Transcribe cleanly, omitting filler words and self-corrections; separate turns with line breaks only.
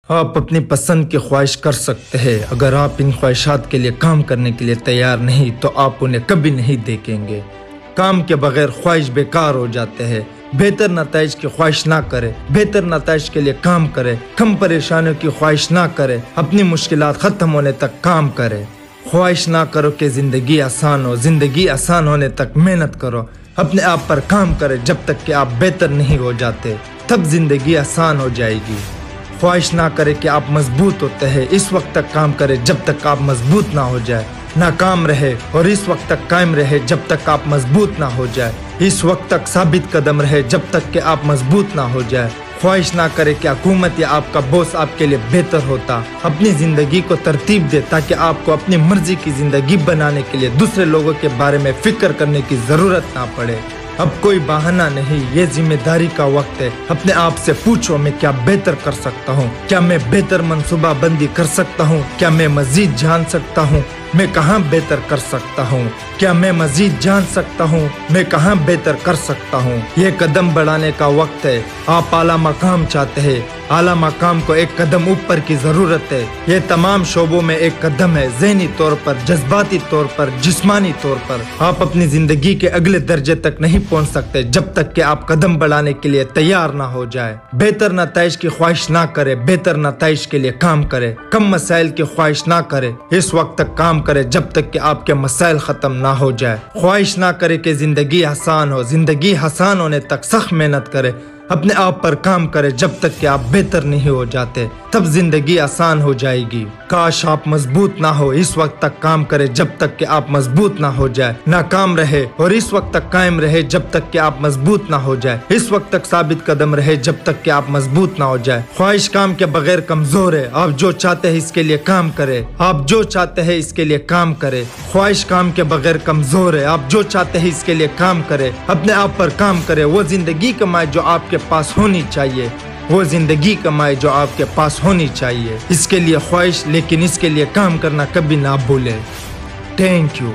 آپ اپنی پسند کی خواہش کر سکتے ہیں، اگر آپ ان خواہشات کے لیے کام کرنے کے لیے تیار نہیں تو آپ انہیں کبھی نہیں دیکھیں گے۔ کام کے بغیر خواہش بیکار ہو جاتے ہیں۔ بہتر نتائج کی خواہش نہ کرے، بہتر نتائج کے لیے کام کرے، کم پریشانیوں کی خواہش نہ کرے، اپنی مشکلات ختم ہونے تک کام کرے۔ خواہش نہ کرو کہ زندگی آسان ہو، زندگی آسان ہونے تک محنت کرو، اپنے آپ پر کام کرے جب تک کہ آپ بہتر نہیں ہو جاتے، تب زندگی آسان ہو جائے گی۔ خواہش نہ کرے کہ آپ مضبوط ہوتے ہیں، اس وقت تک کام کرے جب تک آپ مضبوط نہ ہو جائے۔ ناکام رہے اور اس وقت تک قائم رہے جب تک آپ مضبوط نہ ہو جائے۔ اس وقت تک ثابت قدم رہے جب تک کہ آپ مضبوط نہ ہو جائے۔ خواہش نہ کرے کہ حکومت یا آپ کا باس آپ کے لیے بہتر ہوتا۔ اپنی زندگی کو ترتیب دے تاکہ آپ کو اپنی مرضی کی زندگی بنانے کے لیے دوسرے لوگوں کے بارے میں فکر کرنے کی ضرورت نہ پڑے۔ اب کوئی بہانہ نہیں، یہ ذمہ داری کا وقت ہے۔ اپنے آپ سے پوچھو، میں کیا بہتر کر سکتا ہوں؟ کیا میں بہتر منصوبہ بندی کر سکتا ہوں؟ کیا میں مزید جان سکتا ہوں میں کہاں بہتر کر سکتا ہوں؟ کیا میں مزید جان سکتا ہوں میں کہاں بہتر کر سکتا ہوں؟ یہ قدم بڑھانے کا وقت ہے۔ آپ اعلیٰ مقام چاہتے ہیں، اعلیٰ مقام کو ایک قدم اوپر کی ضرورت ہے۔ یہ تمام شعبوں میں ایک قدم ہے، ذہنی طور پر، جذباتی طور پر، جسمانی طور پر۔ آپ اپنی زندگی کے اگلے درجے تک نہیں پہنچ سکتے جب تک کہ آپ قدم بڑھانے کے لیے تیار نہ ہو جائے۔ بہتر نتائج کی خواہش نہ کرے، بہتر نتائج کے لیے کام کرے۔ کم مسائل کی خواہش نہ کرے، اس وقت تک کام کرے جب تک کہ آپ کے مسائل ختم نہ ہو جائے۔ خواہش نہ کرے کہ زندگی آسان ہو، زندگی آسان ہونے تک سخت محنت کرے۔ اپنے آپ پر کام کرے جب تک کہ آپ بہتر نہیں ہو جاتے، تب زندگی آسان ہو جائے گی۔ کاش آپ مضبوط نہ ہو، اس وقت تک کام کرے جب تک کہ آپ مضبوط نہ ہو جائے۔ ناکام رہے اور اس وقت تک قائم رہے جب تک کہ آپ مضبوط نہ ہو جائے۔ اس وقت تک ثابت قدم رہے جب تک کہ آپ مضبوط نہ ہو جائے۔ خواہش کام کے بغیر کمزور ہے۔ آپ جو چاہتے ہیں اس کے لیے کام کرے، آپ جو چاہتے ہیں اس کے لیے کام کرے۔ خواہش کام کے بغیر کمزور ہے۔ آپ جو چاہتے ہیں اس کے لیے کام کرے، اپنے آپ پر کام کرے۔ وہ زندگی کمائے جو آپ کے پاس ہونی چاہیے، وہ زندگی کمائے جو آپ کے پاس ہونی چاہیے۔ اس کے لیے خواہش، لیکن اس کے لیے کام کرنا کبھی نہ بھولے۔ Thank you.